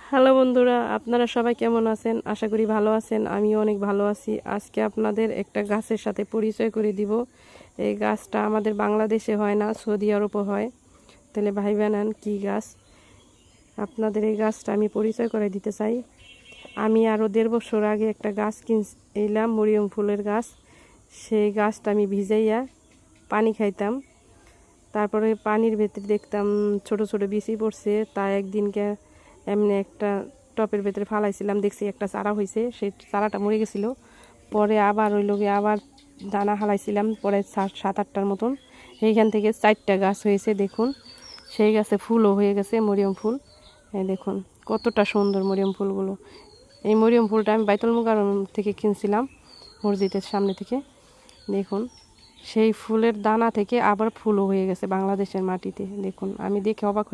Hello বন্ধুরা, আপনারা সবাই কেমন আছেন? আশা করি ভালো আছেন। আমিও অনেক ভালো আছি। আজকে আপনাদের একটা গাছের সাথে পরিচয় করে দিব। এই গাছটা আমাদের বাংলাদেশে হয় না, সৌদি আরবে হয়। তাহলে ভাইবা নেন কী গাছ। আপনাদের এই গাছটা আমি পরিচয় করে দিতে চাই। আমি আরও 1.5 বছর আগে একটা গাছ কিনলাম, মরিয়ম ফুলের গাছ। সেই গাছটা আমি ভিজাইয়া পানি খাইতাম। তারপরে পানির ভেতরে দেখতাম ছোট ছোট বিচি পড়ছে। তাই একদিনকে এমনি একটা টপের ভেতরে ফালাইছিলাম, দেখছি একটা চারা হয়েছে, সেই চারাটা মরে গেছিলো। পরে আবার ওই লোকে আবার দানা হালাইছিলাম, পরে 7-8টার মতন। সেইখান থেকে 4টা গাছ হয়েছে দেখুন। সেই গাছে ফুলও হয়ে গেছে, মরিয়ম ফুল। এই দেখুন কতটা সুন্দর মরিয়ম ফুলগুলো। এই মরিয়ম ফুলটা আমি বাইতুল মুকাররম থেকে কিনছিলাম, মসজিদের সামনে থেকে। দেখুন সেই ফুলের দানা থেকে আবার ফুলও হয়ে গেছে বাংলাদেশের মাটিতে। দেখুন আমি দেখে অবাক